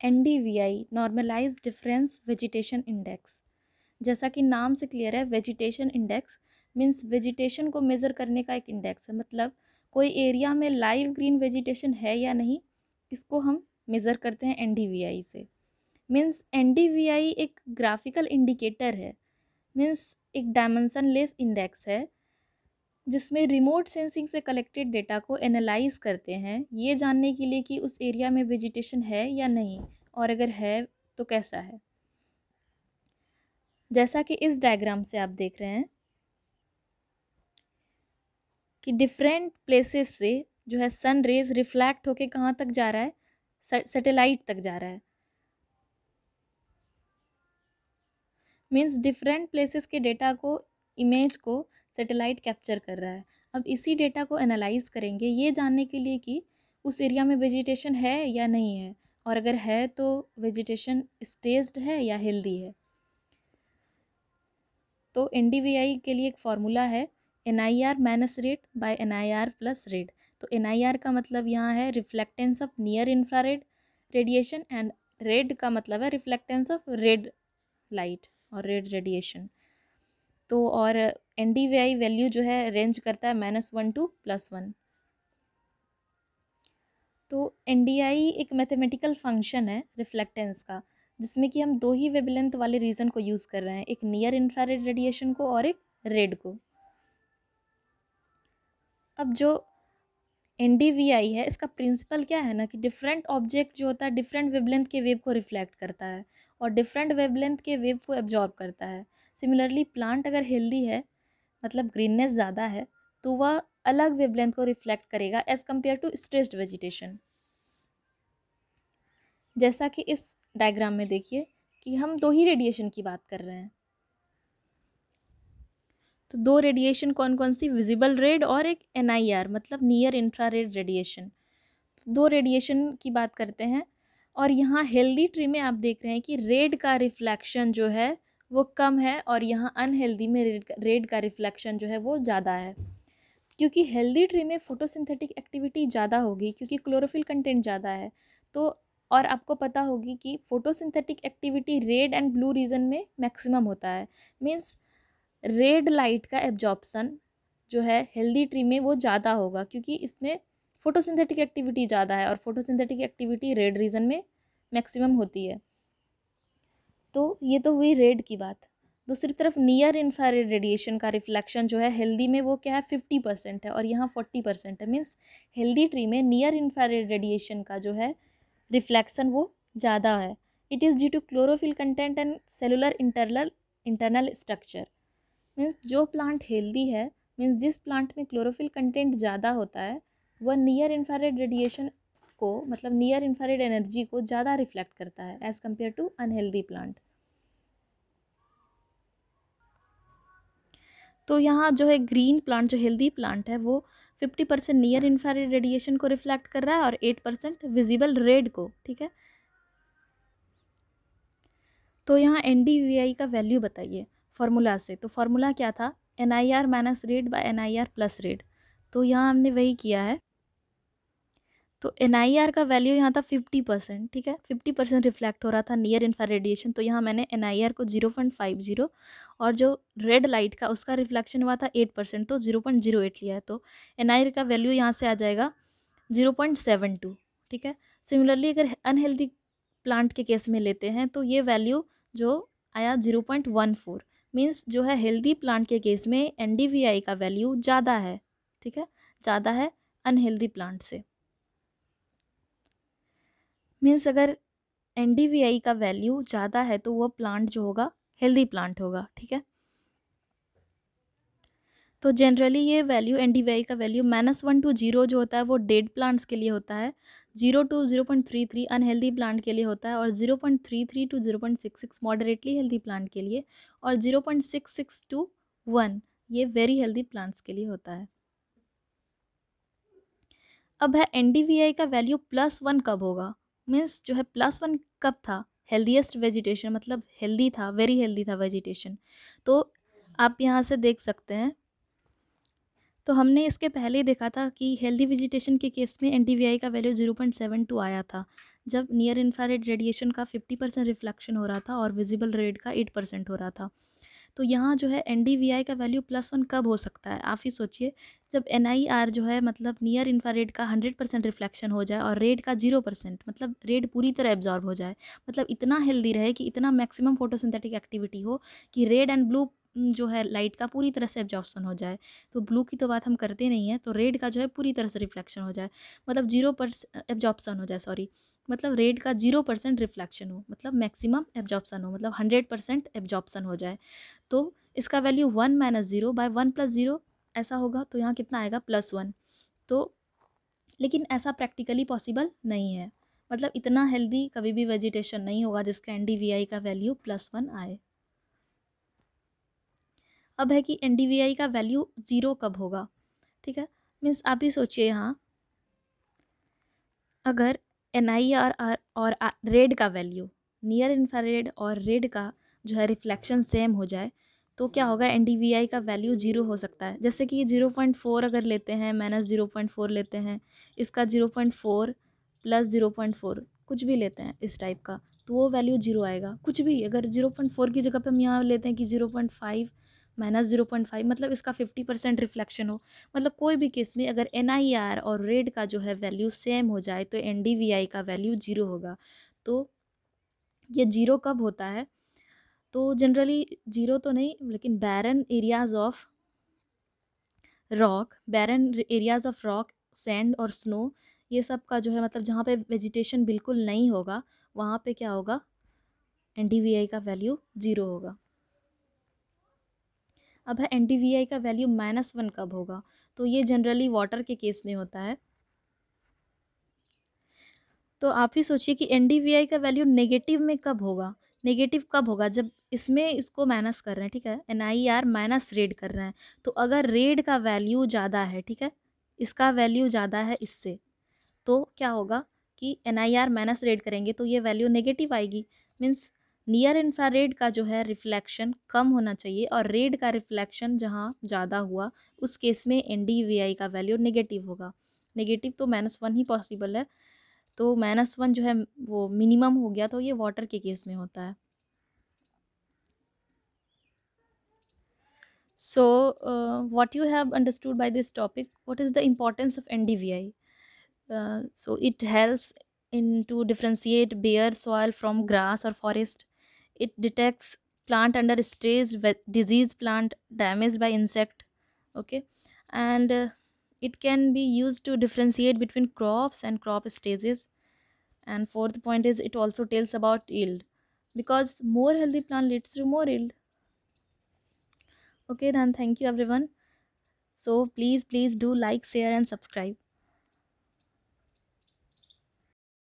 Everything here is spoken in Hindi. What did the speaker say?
NDVI normalized difference vegetation index. जैसा कि नाम से क्लियर है, वेजिटेशन इंडेक्स मीन्स वेजिटेशन को मेज़र करने का एक इंडेक्स है। मतलब कोई एरिया में लाइव ग्रीन वेजिटेशन है या नहीं, इसको हम मेज़र करते हैं NDVI से। मीन्स NDVI एक ग्राफिकल इंडिकेटर है, मीन्स एक डायमेंशनलेस इंडेक्स है जिसमें रिमोट सेंसिंग से कलेक्टेड डेटा को एनालाइज करते हैं ये जानने के लिए कि उस एरिया में वेजिटेशन है या नहीं, और अगर है तो कैसा है। जैसा कि इस डायग्राम से आप देख रहे हैं कि डिफरेंट प्लेसेस से जो है सन रेज रिफ्लेक्ट होके कहाँ तक जा रहा है, सैटेलाइट तक जा रहा है। मीन्स डिफरेंट प्लेसेस के डेटा को, इमेज को सैटेलाइट कैप्चर कर रहा है। अब इसी डेटा को एनालाइज करेंगे ये जानने के लिए कि उस एरिया में वेजिटेशन है या नहीं है, और अगर है तो वेजिटेशन स्टेज्ड है या हेल्दी है। तो NDVI के लिए एक फॉर्मूला है NIR minus red by NIR plus red. तो NIR का मतलब यहाँ है reflectance of near infrared radiation, and red का मतलब है रिफ्लेक्टेंस ऑफ रेड लाइट और रेड रेडिएशन। तो और NDVI वैल्यू जो है रेंज करता है -1 to +1। तो NDI एक मैथमेटिकल फंक्शन है रिफ्लेक्टेंस का, जिसमें कि हम दो ही वेवलेंथ वाले रीजन को यूज़ कर रहे हैं, एक नियर इंफ्रारेड रेडिएशन को और एक रेड को। अब जो NDVI है इसका प्रिंसिपल क्या है ना कि डिफरेंट ऑब्जेक्ट जो होता है डिफरेंट वेवलेंथ के वेव को रिफ्लेक्ट करता है और डिफरेंट वेवलेंथ के वेव को एब्जॉर्ब करता है। सिमिलरली प्लांट अगर हेल्दी है, मतलब ग्रीननेस ज़्यादा है, तो वह अलग वेवलेंथ को रिफ्लेक्ट करेगा as compare to stressed vegetation. जैसा कि इस डायग्राम में देखिए कि हम दो ही रेडिएशन की बात कर रहे हैं। तो दो रेडिएशन कौन कौन सी, विजिबल रेड और एक NIR मतलब नियर इंफ्रारेड रेडिएशन। दो रेडिएशन की बात करते हैं, और यहाँ हेल्दी ट्री में आप देख रहे हैं कि रेड का रिफ्लेक्शन जो है वो कम है, और यहाँ अनहेल्दी में रेड का रिफ्लेक्शन जो है वो ज़्यादा है। क्योंकि हेल्दी ट्री में फोटोसिंथेटिक एक्टिविटी ज़्यादा होगी क्योंकि क्लोरोफिल कंटेंट ज़्यादा है। तो और आपको पता होगी कि photosynthetic activity red and blue region में मैक्सिमम होता है। मीन्स रेड लाइट का एब्जॉर्प्शन जो है हेल्दी ट्री में वो ज़्यादा होगा क्योंकि इसमें फोटोसिंथेटिक एक्टिविटी ज़्यादा है, और फोटोसिंथेटिक एक्टिविटी रेड रीजन में मैक्सिमम होती है। तो ये तो हुई रेड की बात। दूसरी तरफ नियर इंफ्रारेड रेडिएशन का रिफ्लेक्शन जो है हेल्दी में वो क्या है 50% है, और यहाँ 40% है। मीन्स हेल्दी ट्री में नियर इंफ्रारेड रेडिएशन का जो है रिफ्लेक्शन वो ज़्यादा है। It is due to chlorophyll content and cellular internal structure. Means जो प्लांट हेल्दी है, मीन्स जिस प्लांट में क्लोरोफिल कंटेंट ज़्यादा होता है, वह नियर इंफ्रारेड रेडिएशन को, मतलब नियर इंफ्रारेड एनर्जी को ज़्यादा रिफ्लेक्ट करता है as compare to unhealthy plant. तो यहाँ जो है ग्रीन प्लांट, जो हेल्दी प्लांट है, वो 50% नियर इंफ्रारेड रेडिएशन को रिफ्लेक्ट कर रहा है और 8% विजिबल रेड को। ठीक है, तो यहाँ NDVI का वैल्यू बताइए फॉर्मूला से। तो फॉर्मूला क्या था, NIR minus red by NIR plus red. तो यहाँ हमने वही किया है। तो NIR का वैल्यू यहाँ था 50%। ठीक है, 50% रिफ्लेक्ट हो रहा था नियर इंफ्रारेड रेडिएशन, तो यहाँ मैंने NIR को 0.50, और जो रेड लाइट का उसका रिफ्लेक्शन हुआ था 8%, तो 0.08 लिया है। तो NIR का वैल्यू यहाँ से आ जाएगा 0.72। ठीक है, सिमिलरली अगर अनहेल्दी प्लांट के केस में लेते हैं तो ये वैल्यू जो आया 0.14। मीन्स जो है हेल्दी प्लांट के केस में NDVI का वैल्यू ज़्यादा है। ठीक है, ज़्यादा है अनहेल्दी प्लांट से। मीन्स अगर NDVI का वैल्यू ज़्यादा है तो वह प्लांट जो होगा हेल्दी प्लांट होगा। ठीक है, तो जनरली ये वैल्यू NDVI का वैल्यू -1 to 0 जो होता है वो डेड प्लांट्स के लिए होता है, 0 to 0.33 अनहेल्दी प्लांट के लिए होता है, और 0.33 to 0.66 मॉडरेटली हेल्दी प्लांट के लिए, और 0.66 to 1 ये वेरी हेल्दी प्लांट्स के लिए होता है। अब है NDVI का वैल्यू +1 कब होगा, मीन्स जो है +1 कब था, हेल्दीएस्ट वेजिटेशन, मतलब हेल्दी था, वेरी हेल्दी था वेजिटेशन। तो आप यहाँ से देख सकते हैं तो हमने इसके पहले ही देखा था कि हेल्दी वेजिटेशन के केस में एनडीवीआई का वैल्यू 0.72 आया था, जब नियर इंफ्रारेड रेडिएशन का 50% रिफ्लेक्शन हो रहा था और विजिबल रेड का 8% हो रहा था। तो यहाँ जो है एनडीवीआई का वैल्यू +1 कब हो सकता है, आप ही सोचिए। जब एनआईआर जो है मतलब नियर इंफ्रारेड का 100% रिफ्लेक्शन हो जाए और रेड का 0%, मतलब रेड पूरी तरह एब्जॉर्ब हो जाए, मतलब इतना हेल्दी रहे कि इतना मैक्सिमम फोटोसिंथेटिक एक्टिविटी हो कि रेड एंड ब्लू जो है लाइट का पूरी तरह से एब्जॉर्प्शन हो जाए। तो ब्लू की तो बात हम करते नहीं हैं, तो रेड का जो है पूरी तरह से रिफ्लेक्शन हो जाए, मतलब 0% एब्जॉर्प्शन हो जाए, सॉरी, मतलब रेड का 0% रिफ्लेक्शन हो, मतलब मैक्सिमम एब्जॉर्प्शन हो, मतलब 100% एब्जॉर्प्शन हो जाए। तो इसका वैल्यू 1 - 0 बाय 1 + 0 ऐसा होगा, तो यहाँ कितना आएगा +1। तो लेकिन ऐसा प्रैक्टिकली पॉसिबल नहीं है, मतलब इतना हेल्दी कभी भी वेजिटेशन नहीं होगा जिसका एनडीवीआई का वैल्यू +1 आए। अब है कि एनडीवीआई का वैल्यू 0 कब होगा, ठीक है। मीन्स आप ही सोचिए, यहाँ अगर एनआईआर और रेड का वैल्यू, नियर इंफ्रारेड और रेड का जो है रिफ्लेक्शन सेम हो जाए, तो क्या होगा, एनडीवीआई का वैल्यू 0 हो सकता है। जैसे कि 0.4 अगर लेते हैं, -0.4 लेते हैं, इसका 0.4 + 0.4 कुछ भी लेते हैं इस टाइप का, तो वो वैल्यू 0 आएगा। कुछ भी अगर 0.4 की जगह पे हम यहाँ लेते हैं कि 0.5 -0.5, मतलब इसका 50% रिफ्लेक्शन हो, मतलब कोई भी केस में अगर एनआईआर और रेड का जो है वैल्यू सेम हो जाए तो एनडीवीआई का वैल्यू 0 होगा। तो ये 0 कब होता है, तो जनरली 0 तो नहीं, लेकिन बैरन एरियाज ऑफ रॉक, सैंड और स्नो, ये सब का जो है मतलब जहाँ पे वेजिटेशन बिल्कुल नहीं होगा, वहाँ पे क्या होगा, एनडीवीआई का वैल्यू 0 होगा। अब है एनडीवीआई का वैल्यू -1 कब होगा, तो ये जनरली वाटर के केस में होता है। तो आप ही सोचिए कि एनडीवीआई का वैल्यू नेगेटिव में कब होगा, नेगेटिव कब होगा, जब इसमें इसको माइनस कर रहे हैं, ठीक है, एनआईआर माइनस रेड कर रहे हैं। तो अगर रेड का वैल्यू ज़्यादा है, ठीक है, इसका वैल्यू ज़्यादा है इससे, तो क्या होगा कि एनआईआर माइनस रेड करेंगे तो ये वैल्यू नेगेटिव आएगी। मीन्स नियर इंफ्रारेड का जो है रिफ्लेक्शन कम होना चाहिए और रेड का रिफ्लेक्शन जहाँ ज़्यादा हुआ, उस केस में एनडीवीआई का वैल्यू नेगेटिव होगा। नेगेटिव तो -1 ही पॉसिबल है, तो -1 जो है वो मिनिमम हो गया, तो ये वाटर के केस में होता है। So, what you have understood by this topic, what is the importance of NDVI? So it helps in to differentiate bare soil from grass or forest. It detects plant under stress, disease plant damaged by insect. Okay, and it can be used to differentiate between crops and crop stages. And fourth point is it also tells about yield, because more healthy plant leads to more yield. Okay, then thank you everyone. So please do like, share and subscribe.